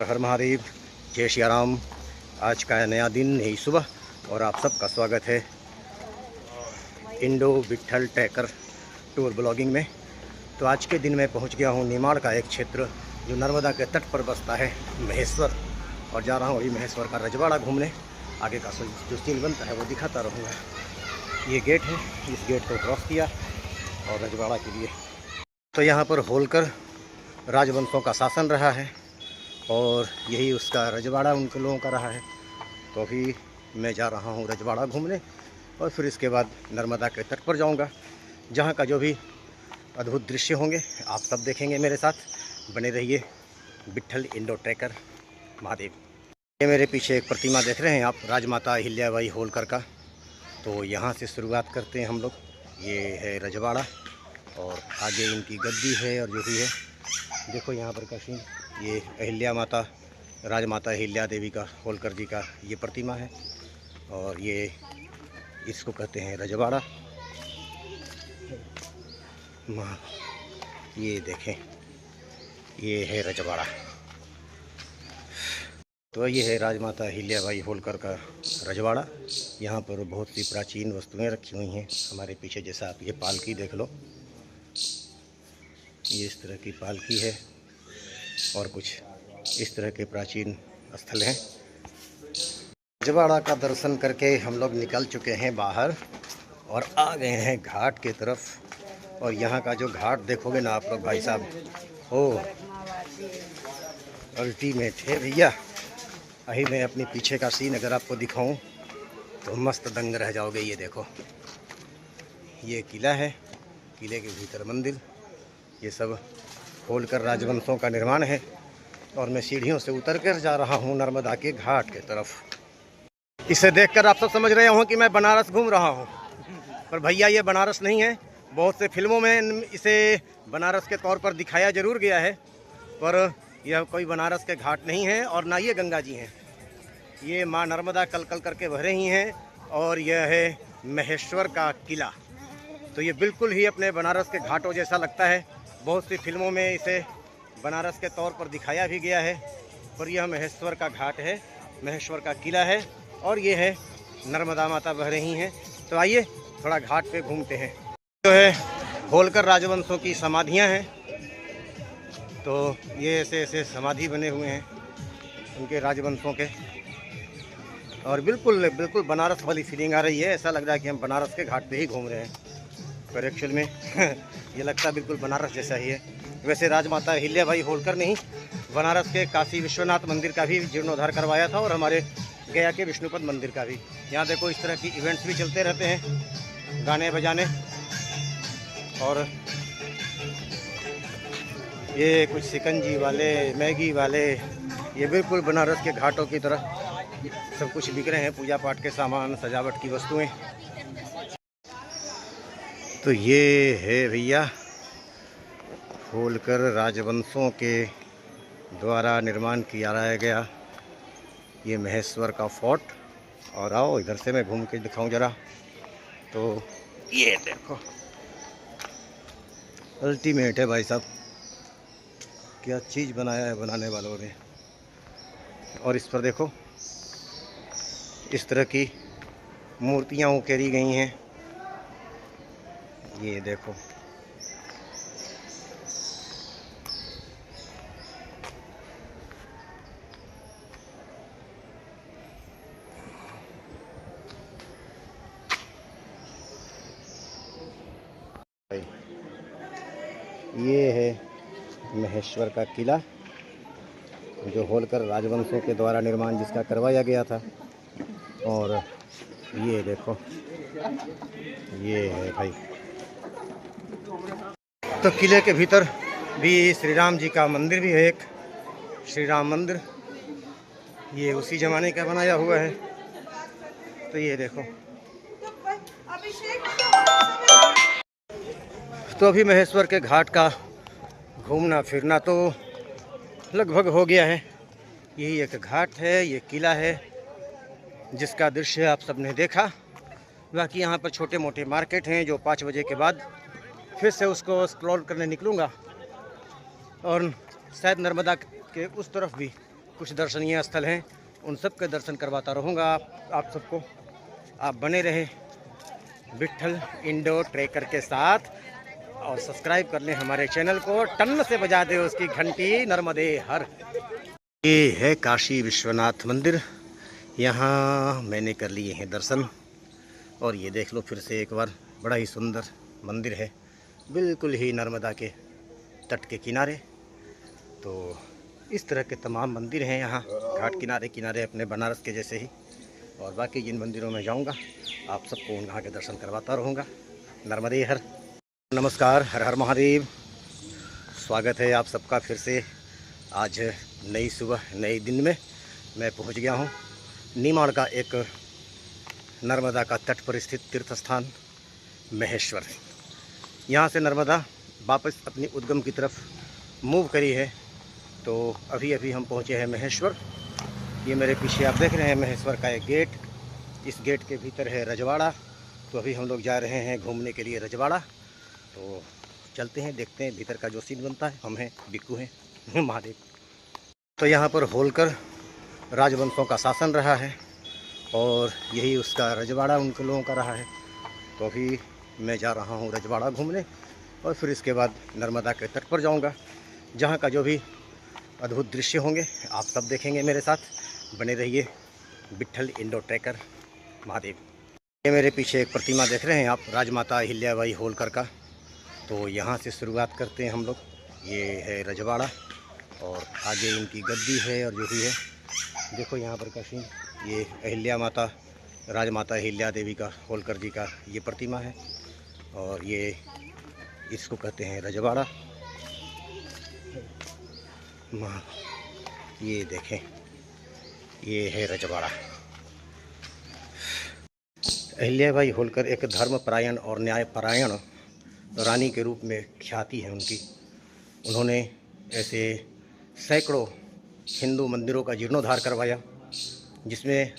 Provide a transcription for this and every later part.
हर हर महादेव, जय श्री राम। आज का नया दिन, नई सुबह और आप सबका स्वागत है Indo Vitthal tracker tour blogging में। तो आज के दिन मैं पहुंच गया हूं निमाड़ का एक क्षेत्र जो नर्मदा के तट पर बसता है, महेश्वर, और जा रहा हूं अभी महेश्वर का रजवाड़ा घूमने। आगे का जो सीन बनता है वो दिखाता रहूँगा। ये गेट है, इस गेट को क्रॉस किया और रजवाड़ा के लिए। तो यहाँ पर होलकर राजवंशों का शासन रहा है और यही उसका रजवाड़ा उनके लोगों का रहा है। तो अभी मैं जा रहा हूँ रजवाड़ा घूमने और फिर इसके बाद नर्मदा के तट पर जाऊँगा, जहाँ का जो भी अद्भुत दृश्य होंगे आप सब देखेंगे मेरे साथ। बने रहिए विट्ठल इंडो ट्रैकर महादेव। ये मेरे पीछे एक प्रतिमा देख रहे हैं आप, राजमाता अहिल्याबाई होलकर का। तो यहाँ से शुरुआत करते हैं हम लोग। ये है रजवाड़ा और आगे इनकी गद्दी है और जो भी है देखो यहाँ पर का सीन। ये अहिल्या माता, राजमाता अहिल्या देवी का, होलकर जी का ये प्रतिमा है और ये इसको कहते हैं रजवाड़ा। ये देखें, ये है रजवाड़ा। तो ये है राजमाता अहिल्याबाई होलकर का रजवाड़ा। यहाँ पर बहुत सी प्राचीन वस्तुएं रखी हुई हैं हमारे पीछे। जैसा आप ये पालकी देख लो, ये इस तरह की पालकी है और कुछ इस तरह के प्राचीन स्थल हैं। रजवाड़ा का दर्शन करके हम लोग निकल चुके हैं बाहर और आ गए हैं घाट की तरफ। और यहाँ का जो घाट देखोगे ना आप लोग भाई साहब, हो अल्टीमेट है भैया। अभी मैं अपने पीछे का सीन अगर आपको दिखाऊं तो मस्त दंग रह जाओगे। ये देखो, ये किला है, किले के भीतर मंदिर, ये सब होलकर राजवंशों का निर्माण है। और मैं सीढ़ियों से उतर कर जा रहा हूँ नर्मदा के घाट के तरफ। इसे देखकर आप सब समझ रहे हो कि मैं बनारस घूम रहा हूँ, पर भैया ये बनारस नहीं है। बहुत से फिल्मों में इसे बनारस के तौर पर दिखाया जरूर गया है, पर यह कोई बनारस के घाट नहीं है और ना ये गंगा जी हैं। ये माँ नर्मदा कल कल करके बह रही हैं और यह है महेश्वर का किला। तो ये बिल्कुल ही अपने बनारस के घाटों जैसा लगता है। बहुत सी फिल्मों में इसे बनारस के तौर पर दिखाया भी गया है, पर यह महेश्वर का घाट है, महेश्वर का किला है और ये है नर्मदा माता बह रही हैं। तो आइए थोड़ा घाट पे घूमते हैं। जो है होलकर राजवंशों की समाधियां हैं। तो ये ऐसे ऐसे समाधि बने हुए हैं उनके राजवंशों के, और बिल्कुल बिल्कुल बनारस वाली फीलिंग आ रही है। ऐसा लग रहा है कि हम बनारस के घाट पे ही घूम रहे हैं, पर एक्चुअल में ये लगता है बिल्कुल बनारस जैसा ही है। वैसे राजमाता अहिल्याबाई होलकर ने ही बनारस के काशी विश्वनाथ मंदिर का भी जीर्णोद्धार करवाया था और हमारे गया के विष्णुपद मंदिर का भी। यहाँ देखो इस तरह की इवेंट्स भी चलते रहते हैं, गाने बजाने। और ये कुछ शिकंजी वाले, मैगी वाले, ये बिल्कुल बनारस के घाटों की तरह सब कुछ बिक रहे हैं, पूजा पाठ के सामान, सजावट की वस्तुएं। तो ये है भैया होलकर राजवंशों के द्वारा निर्माण किया गया ये महेश्वर का फोर्ट। और आओ इधर से मैं घूम के दिखाऊं जरा। तो ये देखो, अल्टीमेट है भाई साहब, क्या चीज़ बनाया है बनाने वालों ने। और इस पर देखो इस तरह की मूर्तियाँ उकेरी गई हैं। ये देखो, ये है महेश्वर का किला जो होलकर राजवंशों के द्वारा निर्माण जिसका करवाया गया था। और ये देखो, ये है भाई। तो किले के भीतर भी श्री राम जी का मंदिर भी है, एक श्री राम मंदिर। ये उसी ज़माने का बनाया हुआ है। तो ये देखो, तो अभी महेश्वर के घाट का घूमना फिरना तो लगभग हो गया है। यही एक घाट है, ये किला है जिसका दृश्य आप सबने देखा। बाकी यहाँ पर छोटे मोटे मार्केट हैं जो 5 बजे के बाद फिर से उसको एक्सप्लोर करने निकलूँगा। और शायद नर्मदा के उस तरफ भी कुछ दर्शनीय स्थल हैं, उन सब के दर्शन करवाता रहूँगा आप सबको। आप बने रहे विट्ठल इंडो ट्रेकर के साथ और सब्सक्राइब कर लें हमारे चैनल को, टन से बजा दे उसकी घंटी, नर्मदे हर। ये है काशी विश्वनाथ मंदिर, यहाँ मैंने कर लिए हैं दर्शन। और ये देख लो फिर से एक बार, बड़ा ही सुंदर मंदिर है, बिल्कुल ही नर्मदा के तट के किनारे। तो इस तरह के तमाम मंदिर हैं यहाँ घाट किनारे किनारे, अपने बनारस के जैसे ही। और बाकी जिन मंदिरों में जाऊँगा आप सबको उन वहाँ के दर्शन करवाता रहूँगा। नर्मदे हर। नमस्कार, हर हर महादेव। स्वागत है आप सबका फिर से। आज नई सुबह नए दिन में मैं पहुँच गया हूँ निमाड़ का एक नर्मदा का तट पर स्थित तीर्थ स्थान महेश्वर। यहाँ से नर्मदा वापस अपनी उद्गम की तरफ मूव करी है। तो अभी अभी हम पहुँचे हैं महेश्वर। ये मेरे पीछे आप देख रहे हैं महेश्वर का एक गेट, इस गेट के भीतर है रजवाड़ा। तो अभी हम लोग जा रहे हैं घूमने के लिए रजवाड़ा। तो चलते हैं, देखते हैं भीतर का जो सीन बनता है। हम हैं बिक्कू हैं महादेव। तो यहाँ पर होलकर राजवंशों का शासन रहा है और यही उसका रजवाड़ा उनके लोगों का रहा है। तो अभी मैं जा रहा हूँ रजवाड़ा घूमने और फिर इसके बाद नर्मदा के तट पर जाऊँगा, जहाँ का जो भी अद्भुत दृश्य होंगे आप सब देखेंगे मेरे साथ। बने रहिए विट्ठल इंडो ट्रेकर महादेव। ये मेरे पीछे एक प्रतिमा देख रहे हैं आप, राजमाता अहिल्याबाई होलकर का। तो यहाँ से शुरुआत करते हैं हम लोग। ये है रजवाड़ा और आगे इनकी गद्दी है और जो भी है देखो यहाँ पर का सीन। ये अहिल्या माता, राजमाता अहिल्या देवी का, होलकर जी का ये प्रतिमा है और ये इसको कहते हैं रजवाड़ा। ये देखें, ये है रजवाड़ा। अहिल्याबाई होलकर एक धर्मपरायण और न्यायपरायण रानी के रूप में ख्याति है उनकी। उन्होंने ऐसे सैकड़ों हिंदू मंदिरों का जीर्णोद्धार करवाया, जिसमें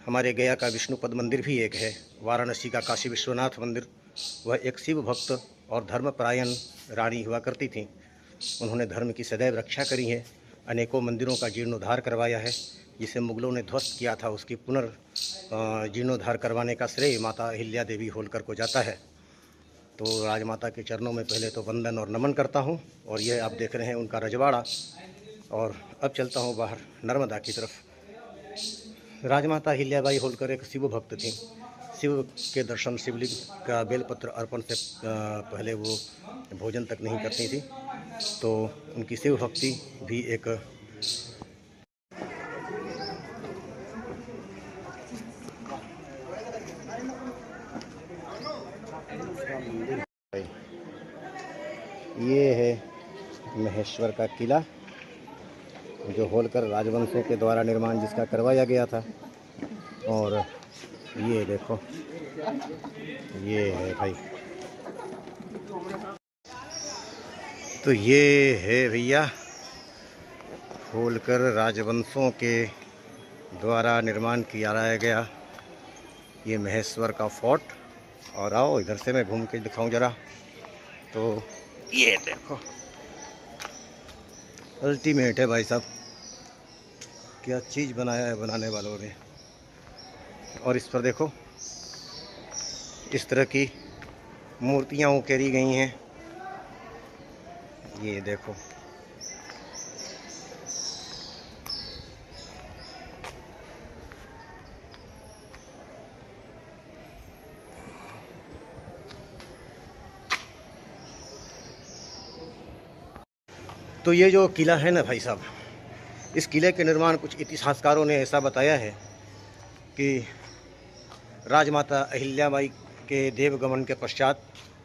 हमारे गया का विष्णुपद मंदिर भी एक है, वाराणसी का काशी विश्वनाथ मंदिर। वह एक शिव भक्त और धर्मपरायण रानी हुआ करती थी। उन्होंने धर्म की सदैव रक्षा करी है, अनेकों मंदिरों का जीर्णोद्धार करवाया है। जिसे मुगलों ने ध्वस्त किया था उसकी जीर्णोद्धार करवाने का श्रेय माता अहिल्या देवी होलकर को जाता है। तो राजमाता के चरणों में पहले तो वंदन और नमन करता हूँ। और यह आप देख रहे हैं उनका रजवाड़ा। और अब चलता हूँ बाहर नर्मदा की तरफ। राजमाता अहिल्याबाई होलकर एक शिव भक्त थी। शिव के दर्शन, शिवलिंग का बेलपत्र अर्पण से पहले वो भोजन तक नहीं करती थी। तो उनकी शिव भक्ति भी एक ये है महेश्वर का किला, जो होलकर राजवंशों के द्वारा निर्माण जिसका करवाया गया था। और ये देखो, ये है भाई, तो ये है भैया होलकर राजवंशों के द्वारा निर्माण किया गया ये महेश्वर का फोर्ट। और आओ इधर से मैं घूम के दिखाऊं ज़रा। तो ये देखो, अल्टीमेट है भाई साहब, क्या चीज़ बनाया है बनाने वालों ने। और इस पर देखो इस तरह की मूर्तियाँ उकेरी गई हैं। ये देखो, तो ये जो किला है ना भाई साहब, इस किले के निर्माण कुछ इतिहासकारों ने ऐसा बताया है कि राजमाता अहिल्याबाई के देवगमन के पश्चात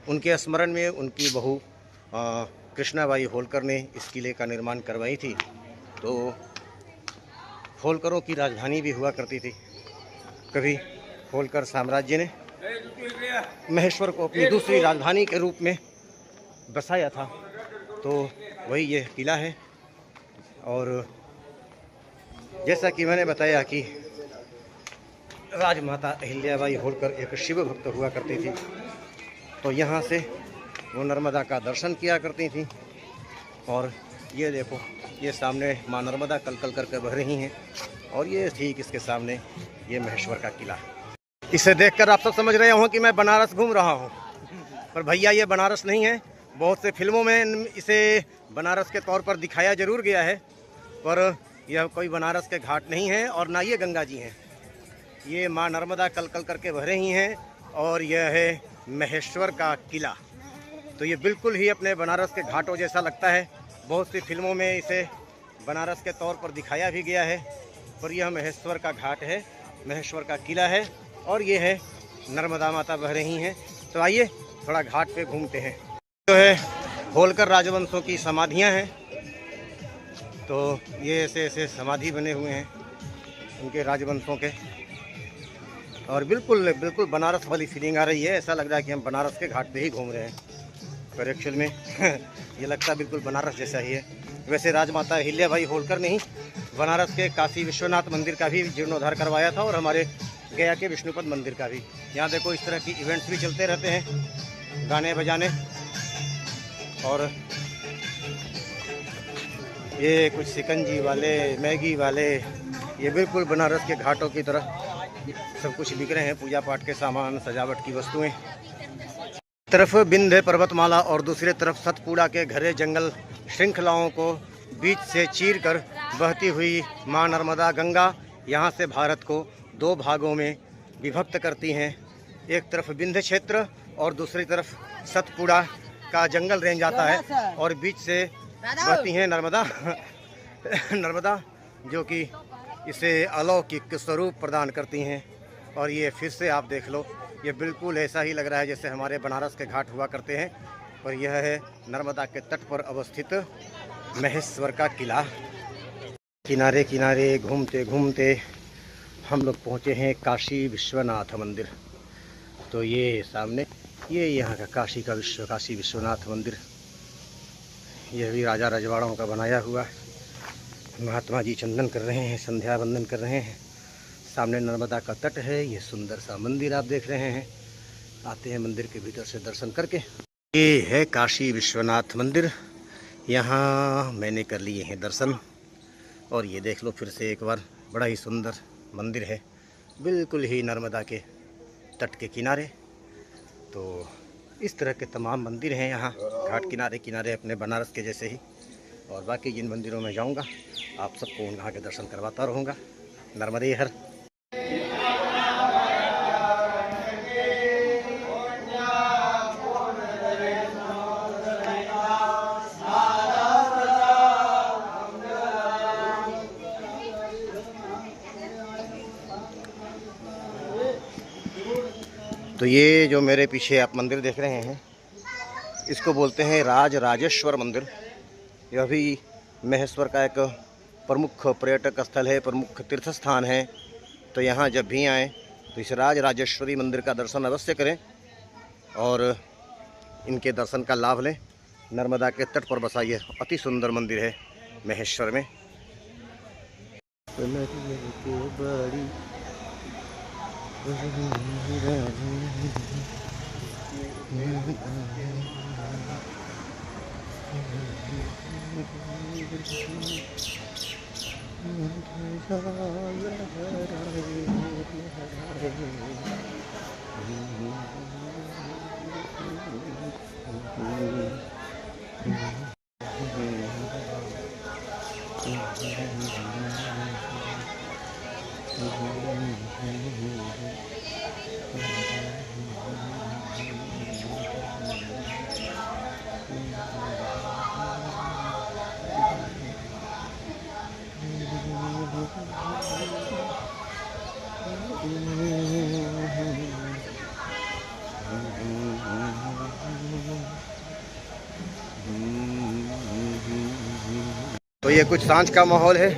उनके स्मरण में उनकी बहू कृष्णाबाई होलकर ने इस किले का निर्माण करवाई थी। तो होलकरों की राजधानी भी हुआ करती थी। कभी होलकर साम्राज्य ने महेश्वर को अपनी दूसरी राजधानी के रूप में बसाया था। तो वही ये किला है। और जैसा कि मैंने बताया कि राजमाता अहिल्याबाई होलकर एक शिव भक्त हुआ करती थी, तो यहाँ से वो नर्मदा का दर्शन किया करती थी। और ये देखो ये सामने माँ नर्मदा कल कल करके बह रही हैं और ये ठीक इसके सामने ये महेश्वर का किला। इसे देखकर आप सब समझ रहे हो कि मैं बनारस घूम रहा हूँ, पर भैया ये बनारस नहीं है। बहुत से फिल्मों में इसे बनारस के तौर पर दिखाया जरूर गया है, पर यह कोई बनारस के घाट नहीं है और ना ये गंगा जी हैं। ये माँ नर्मदा कल कल करके बह रही हैं और यह है महेश्वर का किला। तो ये बिल्कुल ही अपने बनारस के घाटों जैसा लगता है। बहुत सी फिल्मों में इसे बनारस के तौर पर दिखाया भी गया है, पर यह महेश्वर का घाट है, महेश्वर का किला है और ये है नर्मदा माता बह रही हैं। तो आइए थोड़ा घाट पे घूमते हैं। जो है होलकर राजवंशों की समाधियां हैं, तो ये ऐसे ऐसे समाधि बने हुए हैं उनके राजवंशों के, और बिल्कुल बिल्कुल बनारस वाली फीलिंग आ रही है। ऐसा लग रहा है कि हम बनारस के घाट पे ही घूम रहे हैं, पर एक्चुअल में ये लगता बिल्कुल बनारस जैसा ही है। वैसे राजमाता अहिल्याबाई होलकर ने ही बनारस के काशी विश्वनाथ मंदिर का भी जीर्णोद्धार करवाया था और हमारे गया के विष्णुपद मंदिर का भी। यहाँ देखो इस तरह की इवेंट्स भी चलते रहते हैं, गाने बजाने, और ये कुछ शिकंजी वाले, मैगी वाले, ये बिल्कुल बनारस के घाटों की तरह सब कुछ बिक रहे हैं। पूजा पाठ के सामान, सजावट की वस्तुएं। तरफ विंध्य पर्वतमाला और दूसरी तरफ सतपुड़ा के घरे जंगल श्रृंखलाओं को बीच से चीरकर बहती हुई माँ नर्मदा गंगा यहाँ से भारत को दो भागों में विभक्त करती हैं। एक तरफ विंध्य क्षेत्र और दूसरी तरफ सतपुड़ा का जंगल रेंज आता है और बीच से बहती हैं नर्मदा नर्मदा, जो कि इसे अलौकिक स्वरूप प्रदान करती हैं। और ये फिर से आप देख लो, ये बिल्कुल ऐसा ही लग रहा है जैसे हमारे बनारस के घाट हुआ करते हैं, पर यह है नर्मदा के तट पर अवस्थित महेश्वर का किला। किनारे किनारे घूमते घूमते हम लोग पहुँचे हैं काशी विश्वनाथ मंदिर। तो ये सामने ये यहाँ का काशी विश्वनाथ मंदिर, यह भी राजा रजवाड़ों का बनाया हुआ। महात्मा जी चंदन कर रहे हैं, संध्या वंदन कर रहे हैं। सामने नर्मदा का तट है, ये सुंदर सा मंदिर आप देख रहे हैं। आते हैं मंदिर के भीतर से दर्शन करके। ये है काशी विश्वनाथ मंदिर, यहाँ मैंने कर लिए हैं दर्शन। और ये देख लो फिर से एक बार, बड़ा ही सुंदर मंदिर है, बिल्कुल ही नर्मदा के तट के किनारे। तो इस तरह के तमाम मंदिर हैं यहाँ घाट किनारे किनारे, अपने बनारस के जैसे ही। और बाकी जिन मंदिरों में जाऊँगा आप सबको वहाँ के दर्शन करवाता रहूँगा। नर्मदे हर। तो ये जो मेरे पीछे आप मंदिर देख रहे हैं, इसको बोलते हैं राजराजेश्वर मंदिर। यह भी महेश्वर का एक प्रमुख पर्यटक स्थल है, प्रमुख तीर्थ स्थान है। तो यहाँ जब भी आएँ तो इस राजराजेश्वरी मंदिर का दर्शन अवश्य करें और इनके दर्शन का लाभ लें। नर्मदा के तट पर बसा ये अति सुंदर मंदिर है महेश्वर में। तो ये कुछ सांझ का माहौल है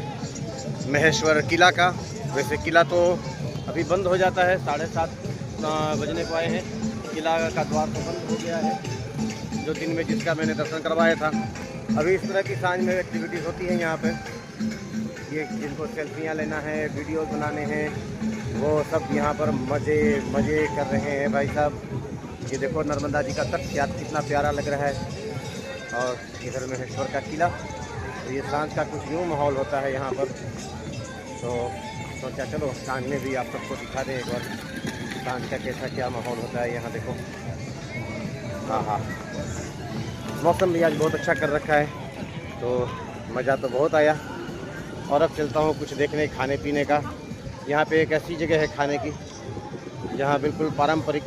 महेश्वर किला का। वैसे किला तो अभी बंद हो जाता है, 7:30 बजने को आए हैं। किला का द्वार तो बंद हो गया है, जो दिन में जिसका मैंने दर्शन करवाया था। अभी इस तरह की सांझ में एक्टिविटीज़ होती हैं यहाँ पे। ये जिनको सेल्फियाँ लेना है, वीडियोस बनाने हैं, वो सब यहाँ पर मज़े कर रहे हैं भाई साहब। ये देखो नर्मदा जी का तट कितना प्यारा लग रहा है, और इधर महेश्वर का किला। तो ये सांझ का कुछ यूँ माहौल होता है यहाँ पर। तो सोचा चलो सांझ में भी आप सबको दिखा दें एक बार सांझ का कैसा क्या माहौल होता है यहाँ। देखो हाँ हाँ, मौसम भी आज बहुत अच्छा कर रखा है, तो मज़ा तो बहुत आया। और अब चलता हूँ कुछ देखने खाने पीने का। यहाँ पे एक ऐसी जगह है खाने की जहाँ बिल्कुल पारंपरिक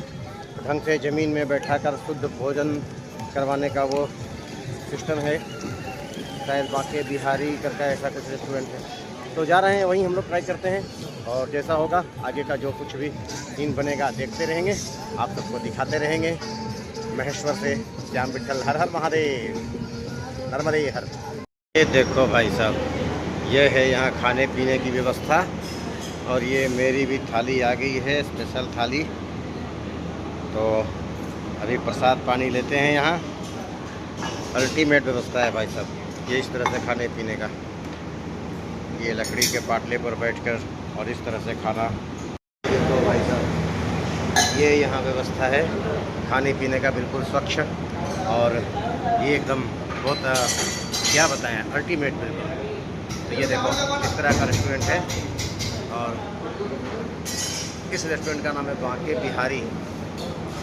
ढंग से ज़मीन में बैठाकर शुद्ध भोजन करवाने का वो सिस्टम है। शायद बाके बिहारी करके ऐसा कुछ रेस्टोरेंट है, तो जा रहे हैं वहीं हम लोग ट्राई करते हैं। और जैसा होगा आगे का जो कुछ भी सीन बनेगा देखते रहेंगे, आप सबको दिखाते रहेंगे। महेश्वर से श्याम विट्ठल, हर हर महादेव, नर्मदे हर। ये देखो भाई साहब, ये है यहाँ खाने पीने की व्यवस्था। और ये मेरी भी थाली आ गई है, स्पेशल थाली। तो अभी प्रसाद पानी लेते हैं यहाँ। अल्टीमेट व्यवस्था है भाई साहब, ये इस तरह से खाने पीने का। ये लकड़ी के पाटले पर बैठकर और इस तरह से खाना। तो भाई साहब ये यहाँ व्यवस्था है खाने पीने का, बिल्कुल स्वच्छ। और ये एकदम बहुत क्या बताएं, अल्टीमेट बिल्कुल। तो ये देखो इस तरह का रेस्टोरेंट है। और इस रेस्टोरेंट का नाम है बाके बिहारी,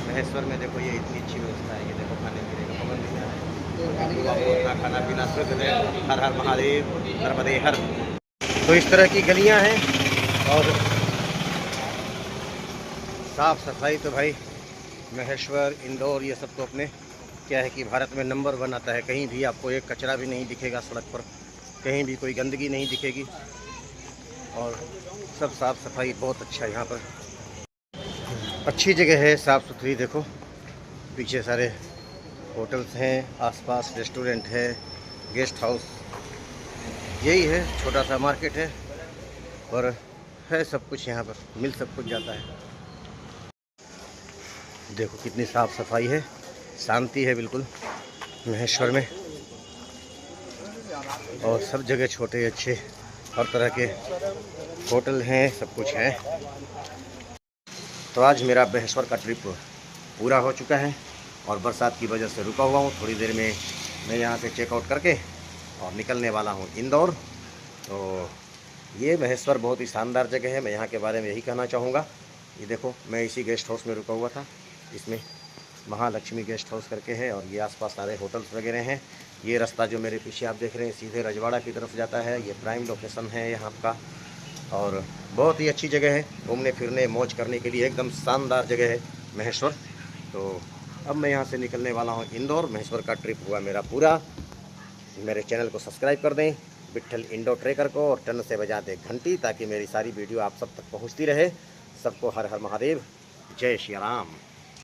महेश्वर में। देखो ये इतनी अच्छी व्यवस्था है। ये देखो खाने पीने का पवन दिया है, आपको अपना खाना पीना शुद्ध है। हर हर महादेव, नर्मदे हर। तो इस तरह की गलियां हैं। और साफ़ सफाई तो भाई महेश्वर, इंदौर, ये सब तो अपने क्या है कि भारत में नंबर 1 आता है। कहीं भी आपको एक कचरा भी नहीं दिखेगा सड़क पर, कहीं भी कोई गंदगी नहीं दिखेगी। और सब साफ़ सफाई बहुत अच्छा यहाँ पर, अच्छी जगह है, साफ़ सुथरी। देखो पीछे सारे होटल्स हैं, आसपास रेस्टोरेंट है, गेस्ट हाउस। यही है, छोटा सा मार्केट है, और है सब कुछ यहाँ पर, मिल सब कुछ जाता है। देखो कितनी साफ़ सफाई है, शांति है बिल्कुल महेश्वर में। और सब जगह छोटे अच्छे हर तरह के होटल हैं, सब कुछ है। तो आज मेरा महेश्वर का ट्रिप पूरा हो चुका है और बरसात की वजह से रुका हुआ हूँ। थोड़ी देर में मैं यहाँ से चेकआउट करके और निकलने वाला हूँ इंदौर। तो ये महेश्वर बहुत ही शानदार जगह है, मैं यहाँ के बारे में यही कहना चाहूँगा। ये देखो मैं इसी गेस्ट हाउस में रुका हुआ था, इसमें महालक्ष्मी गेस्ट हाउस करके है। और ये आसपास सारे होटल्स वगैरह हैं। ये रास्ता जो मेरे पीछे आप देख रहे हैं सीधे रजवाड़ा की तरफ जाता है। ये प्राइम लोकेशन है यहाँ का, और बहुत ही अच्छी जगह है घूमने फिरने मौज करने के लिए, एकदम शानदार जगह है महेश्वर। तो अब मैं यहाँ से निकलने वाला हूँ इंदौर। महेश्वर का ट्रिप हुआ मेरा पूरा। मेरे चैनल को सब्सक्राइब कर दें, विट्ठल इंडो ट्रेकर को, और टन से बजा दें घंटी, ताकि मेरी सारी वीडियो आप सब तक पहुँचती रहे। सबको हर हर महादेव, जय श्री राम।